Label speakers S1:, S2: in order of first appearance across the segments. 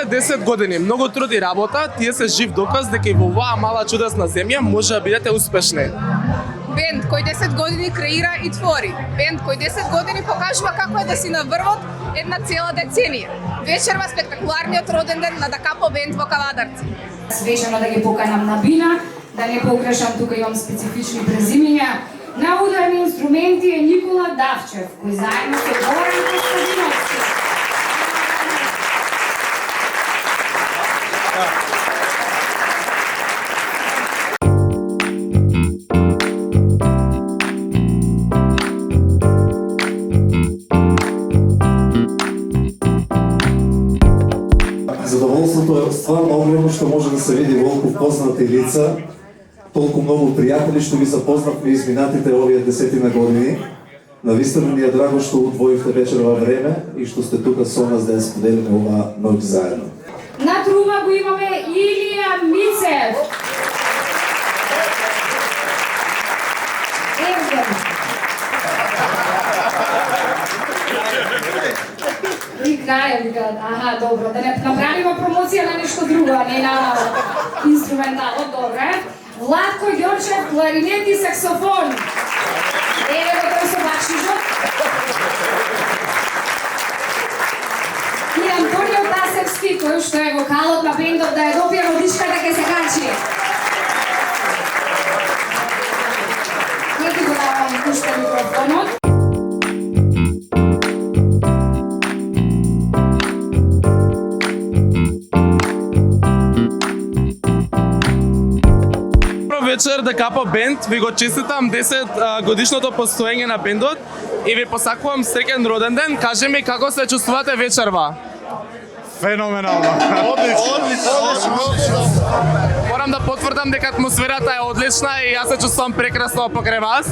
S1: последните 10 години многу труд и работа, тие се жив доказ дека и во оваа мала чудесна земја може да бидете успешни.
S2: Бенд кој 10 години креира и твори. Бенд кој 10 години покажува како е да си на врвот една цела деценија. Вечерва спектакуларниот роден ден на Дакапо бенд во Кавадарци.
S3: Свежано да ги поканам на бина, да не погрешам, тука имам специфични презимења. На ударни инструменти е Никола Давчев, кој заедно со Горан Костадиновски.
S4: Задоволството е стварно огромно што може да се види волку познати лица, толку многу пријатели што ги запознавме изминатите овие 10 години. Навистина ми е драго што удвоивте вечерва време и што сте тука со нас да ја споделиме оваа ноќ заедно.
S3: На труба го имаме Илија Мицев. И краја викаат, аха, добро, да не направиме промоција на нешто друго, а не на инструментално, добре. Владко Ѓорчев, кларинет и саксофон. Еве го тој со бакшишот. И Антонио Тасевски, кој што е вокалот на бендот, да ја допие водичка да ќе се качи. Не ти го давам пушта микрофонот.
S1: Вечер Дакапо бенд, ви го честитам 10 годишното постоење на бендот и ви посакувам среќен роден ден. Кажи ми како се чувствувате вечерва?
S5: Феноменално. Одлично.
S1: Морам да потврдам дека атмосферата е одлична и јас се чувствувам прекрасно покрај вас.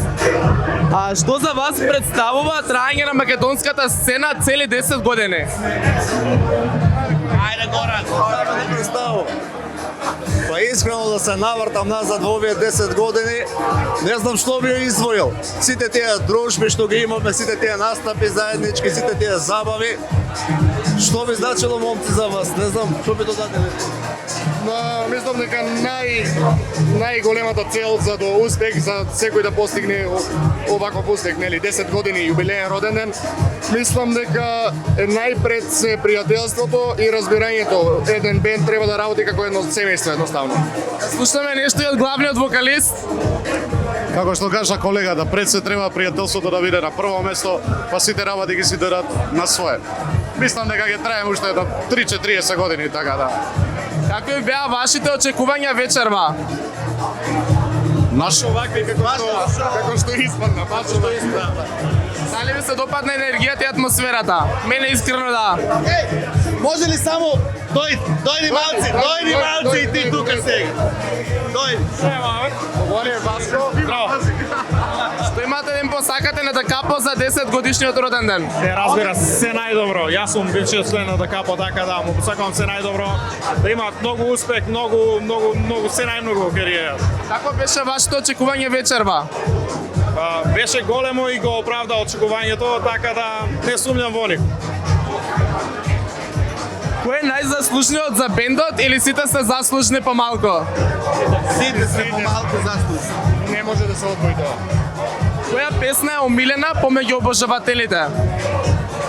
S1: А што за вас представува траење на македонската сцена цели 10 години?
S5: Ајде Горан, да представувам. Па искрено да се навртам назад во овие 10 години, не знам што би ја издвоил. Сите тие дружби што ги имаме, сите тие настапи заеднички, сите тие забави. Што би значило, момци, за вас? Не знам, што би додадели?
S6: Мислам дека најголемата цел за до успех за секој да постигне оваков успех, нели, 10 години јубилеен роден ден. Мислам дека најпред се пријателството и разбирањето. Еден бенд треба да работи како едно семејство едноставно.
S1: Слушаме нешто и од главниот вокалист.
S6: Како што кажа колегата, пред се треба пријателството да биде на прво место, па сите работи ги си дадат на свое. Мислам дека ќе трае уште едно 30-40 години, така да.
S1: Какви беа вашите очекувања вечерва?
S6: Нашо вакви како што испадна, баш што испадна.
S1: Дали ви се допадна енергијата и атмосферата? Мене искрено да.
S5: Може ли само дојди малци и ти тука сега. Дојди.
S6: Воле Васко, браво.
S1: Што имате да им посакате на Дакапо за 10 годишниот роден ден?
S7: Разбира се најдобро. Јас сум бившиот член на Дакапо, така да му посакувам се најдобро. Да имаат многу успех, многу се најмногу во кариерата.
S1: Како беше вашето очекување вечерва?
S7: Беше големо и го оправда очекувањето, така да не сумњам во нив.
S1: Кој е најзаслужниот за бендот или сите се заслужни помалку?
S5: Сите се помалку заслужни.
S6: Не може да се одвои тоа.
S1: Која песна е омилена помеѓу обожавателите?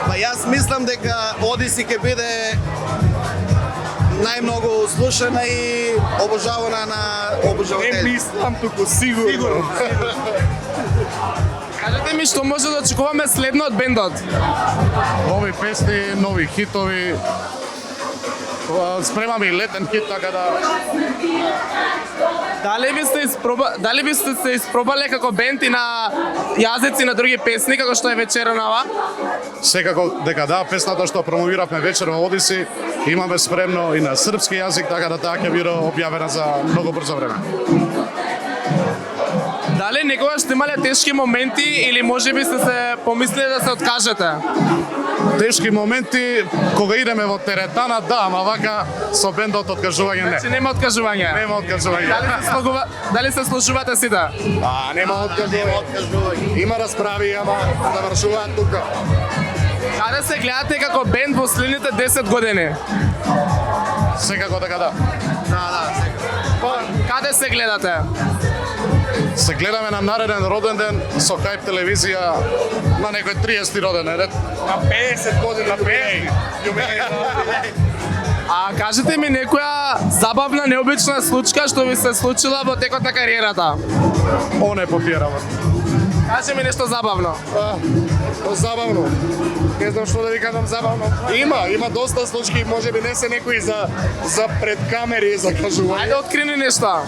S5: Па јас мислам дека Одиси ќе биде најмногу слушана и обожавана на обожаватели.
S6: Не мислам, туку сигурно.
S1: Кажете ми што може да очекуваме следно од бендот?
S6: Нови песни, нови хитови. Спремаме и летен хит, така да...
S1: Дали би сте се испробале како бенд и на јазици на други песни, како што е вечернава?
S6: Секако дека да, песната што промовиравме вечер во Одиси, имаме спремно и на српски јазик, така да таа ќе биде објавена за многу брзо време.
S1: Дали некогаш сте имале тешки моменти или можеби сте се помислиле да се откажете?
S6: Тешки моменти кога идеме во теретана, да, ама вака со бендот откажување не.
S1: Значи нема откажување.
S6: Нема откажување.
S1: Дали се служувате сите?
S6: Нема откажување. Има расправи, ама завршуваат тука.
S1: Каде се гледате како бенд во следните 10 години?
S6: Секако така да.
S1: Каде се гледате?
S6: Се гледаме на нареден роден ден со Кајп телевизија на некој 30 роден ден.
S7: На 50 години, на 50.
S1: А кажете ми некоја забавна, необична случка што ви се случила во текот на кариерата.
S6: Оне попирава.
S1: Кажи ми нешто забавно.
S6: Забавно. Не знам што да ви кажам забавно. Има доста случаи, можеби не се некои за пред камери за кажување.
S1: Ајде открини нешто.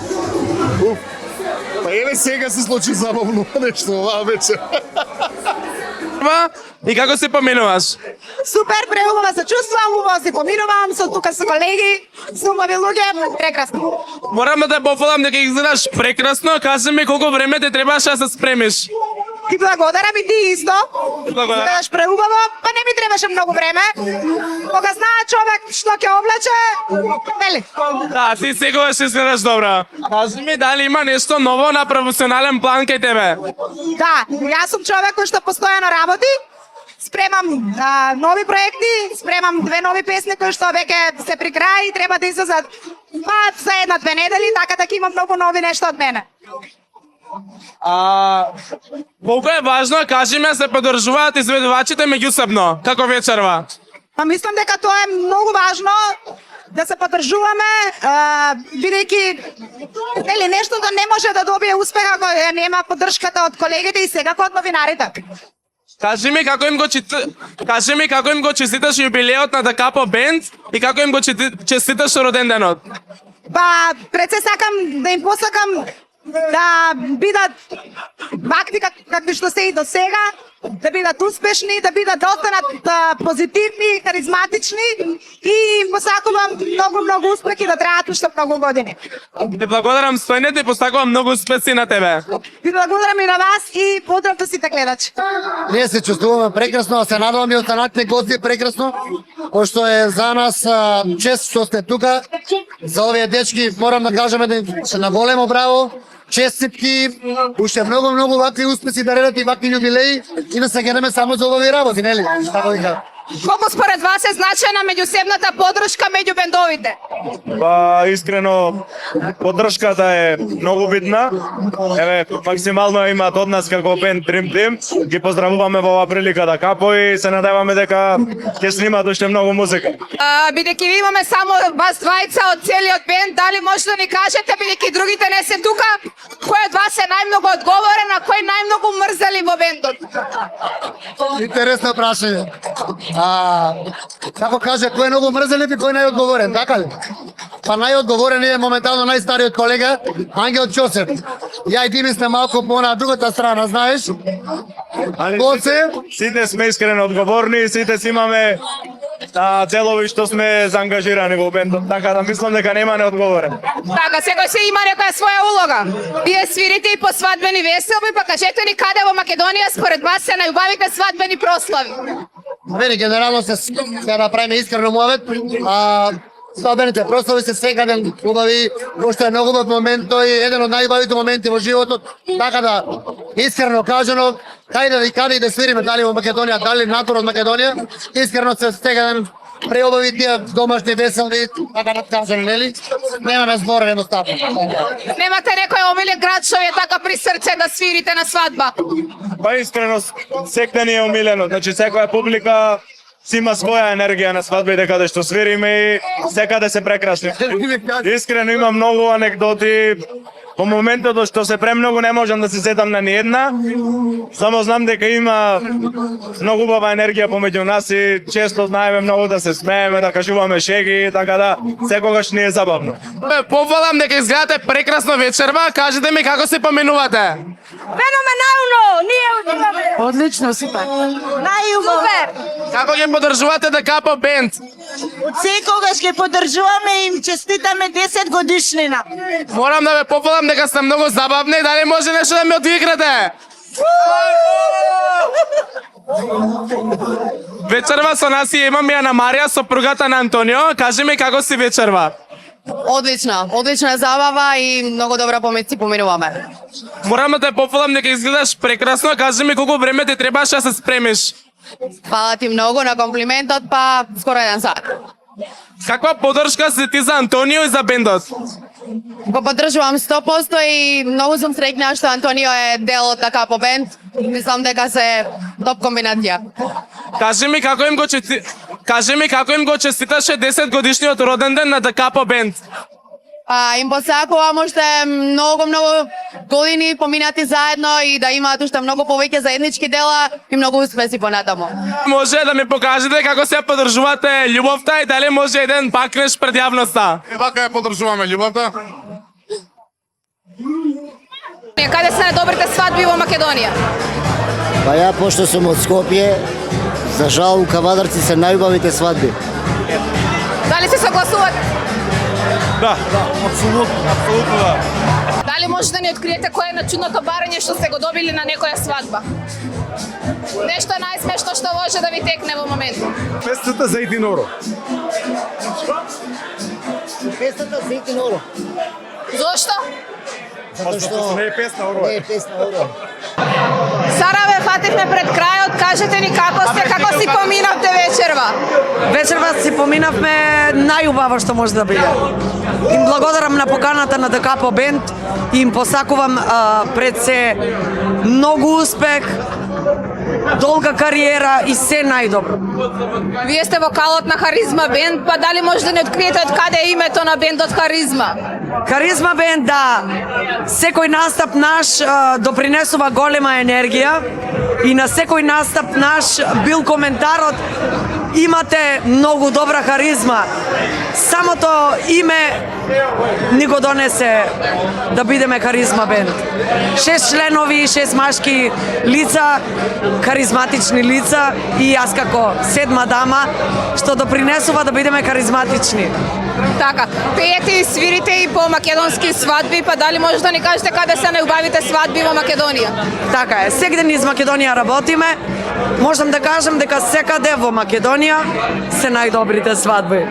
S6: Па еве сега се случи забавно нешто оваа вечер.
S1: И како се поменуваш?
S8: Супер, преубава се чувствувам, убаво се поминувам, со тука со колеги, со убави луѓе, прекрасно.
S1: Морам да те пофалам дека изгледаш прекрасно, кажи ми колку време те требаше да се спремиш.
S8: Ти благодарам и ти исто. Изгледаш преубаво, па не ми требаше многу време. Кога знае човек што ќе облече, нели?
S1: Да, ти секогаш изгледаш добро. Кажи ми дали има нешто ново на професионален план кај тебе?
S8: Да, јас сум човек кој што постојано работи. Спремам нови проекти, спремам 2 нови песни кои што веќе се при крај и треба да излезат за 1-2 недели, така дека има многу нови нешто од мене.
S1: Колку е важно, кажи ми, се подржуваат изведувачите меѓусебно, како вечерва?
S8: Па мислам дека тоа е многу важно да се подржуваме, бидејќи нели нештото не може да добие успех ако нема поддршката од колегите и секако од новинарите.
S1: Кажи ми како им го честиташ јубилеот на Да Капо Бенд и како им го честиташ роден денот?
S8: Па пред се сакам да им посакам да бидат вакви какви што се и до сега, да бидат успешни, да бидат да останат позитивни, харизматични и им посакувам многу успех и да траат уште многу години.
S1: Те благодарам стојнете и посакувам многу успеси на тебе.
S8: Ви благодарам и на вас и поздрав до сите гледачи.
S9: Ние се чувствуваме прекрасно, а се надевам и останатите гости прекрасно, пошто е за нас чест што сте тука. За овие дечки морам да кажеме да се на големо браво. Честитки, уште многу вакви успеси да редат и вакви јубилеи и да се гледаме само за овие работи, нели? Така вика.
S2: Колку според вас е значајна меѓусебната поддршка меѓу бендовите?
S7: Па искрено поддршката е многу битна. Еве максимално имаат од нас како бенд Dream Team. Ги поздравуваме во оваа прилика Да Капо и се надеваме дека ќе снимаат уште многу музика.
S2: Бидејќи ви имаме само вас двајца од целиот бенд, дали може да ни кажете, бидејќи другите не се тука, кој од вас е најмногу одговорен, а кој најмногу мрзели во бендот?
S9: Интересно прашање. Како каже, кој е многу мрзелив и кој е најодговорен, така ли? Па најодговорен е моментално најстариот колега, Ангел Чосев. Ја и Дими сме малку по на другата страна, знаеш? Коце?
S7: Сите сме искрено одговорни и сите си имаме целови што сме заангажирани во бендот, така да мислам дека нема неодговорен.
S2: Така, секој се има некоја своја улога. Вие свирите и по свадбени веселби, па кажете ни каде во Македонија според вас се најубавите свадбени прослави?
S9: Вели, генерално се направиме искрено муавет, свадбените прослави се секаде убави, пошто е многу убав момент, тој е еден од најубавите моменти во животот, така да искрено кажано, каде и да свириме, дали во Македонија, дали натур од Македонија, искрено се секаде преубави тие домашни веселби, така да кажано, нели? Немаме збор едноставно.
S2: Немате некој омилен град што ви е така при срце да свирите на свадба?
S7: Па искрено секте ни е омилено, значи секоја публика си има своја енергија на свадбите каде што свириме и секаде се прекрасни. Искрено има многу анекдоти. Во моментот што се премногу не можам да се сетам на ниедна, само знам дека има многу убава енергија помеѓу нас и често знаеме многу да се смееме, да кажуваме шеги, така да секогаш ни е забавно.
S1: Пофалам дека изгледате прекрасно вечерва, кажете ми како се поменувате?
S8: Феноменално! Ние удиваме!
S10: Одлично, супер.
S8: Најубаво!
S1: Како ќе подржувате Да Капо Бенд?
S10: Секогаш ќе поддржуваме и им честитаме 10 годишнина.
S1: Морам да ве пофалам дека сте многу забавни, дали може нешто да ме одвиграте? Вечерва со нас имаме Ана Марија, сопругата на Антонио. Кажи ми како си вечерва?
S10: Одлична забава и многу добра си поминуваме.
S1: Морам да те пофалам дека изгледаш прекрасно, кажи ми колку време ти требаше да се спремиш?
S10: Фала ти многу на комплиментот, па скоро 1 сат.
S1: Каква поддршка си ти за Антонио и за бендот?
S11: Го поддржувам 100% и многу сум среќна што Антонио е дел од Капо бенд. Мислам дека се топ комбинација.
S1: Кажи ми како им го честиташе 10 годишниот роден ден на Да Капо бенд.
S11: Им посакувам уште многу години поминати заедно и да имаат уште многу повеќе заеднички дела и многу успеси понатаму.
S1: Може да ми покажете како се поддржувате љубовта и дали може еден пакнеш пред јавноста?
S6: Вака ја поддржуваме љубовта.
S2: Каде се најдобрите свадби во Македонија?
S9: Па ја, пошто сум од Скопје, за жал у Кавадарци се најубавите свадби.
S2: Дали се согласувате?
S7: Да, апсолутно да.
S2: Дали може да ни откриете кое е начудното барање што сте го добили на некоја свадба? Нешто најсмешно што може да ви текне во моментот.
S6: Песната за 1 евро.
S9: Песната за 1 евро.
S2: Зошто?
S9: Затоа што
S6: Не е песна евро.
S9: не е песна евро.
S2: Сара, ве фативме пред крајот, кажете ни како си поминавте вечерва?
S8: Вечерва си поминавме најубаво што може да биде. Им благодарам на поканата на Да Капо бенд и им посакувам пред се многу успех, долга кариера и се најдобро.
S2: Вие сте вокалот на Харизма бенд, па дали може да ни откриете од каде е името на бендот Харизма?
S8: Харизма бенд, да, секој настап наш допринесува голема енергија и на секој настап наш бил коментарот имате многу добра харизма. Самото име ни го донесе да бидеме Харизма бенд. 6 членови, 6 машки лица, харизматични лица и јас како седма дама што допринесува да бидеме харизматични.
S2: Така, пеете и свирите и по македонски свадби, па дали може да ни кажете каде се најубавите свадби во Македонија?
S8: Така е, секден из Македонија работиме. Можам да кажам дека секаде во Македонија се најдобрите свадби.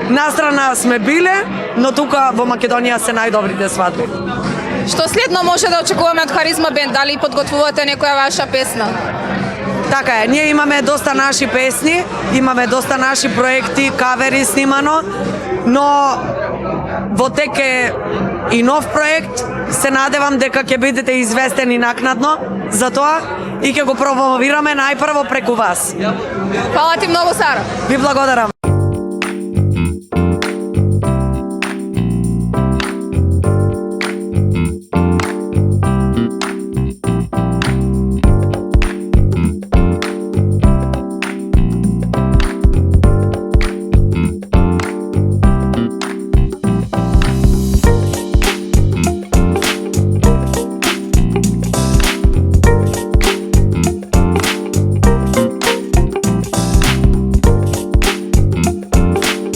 S8: Настрана сме биле, но тука во Македонија се најдобрите свадби.
S2: Што следно може да очекуваме од Харизма бенд? Дали подготвувате некоја ваша песна?
S8: Така е, ние имаме доста наши песни, имаме доста наши проекти, кавери снимано, но во тек е и нов проект. Се надевам дека ќе бидете известени накнадно за тоа и ќе го промовираме најпрво преку вас.
S2: Фала ти многу, Сара.
S8: Ви благодарам.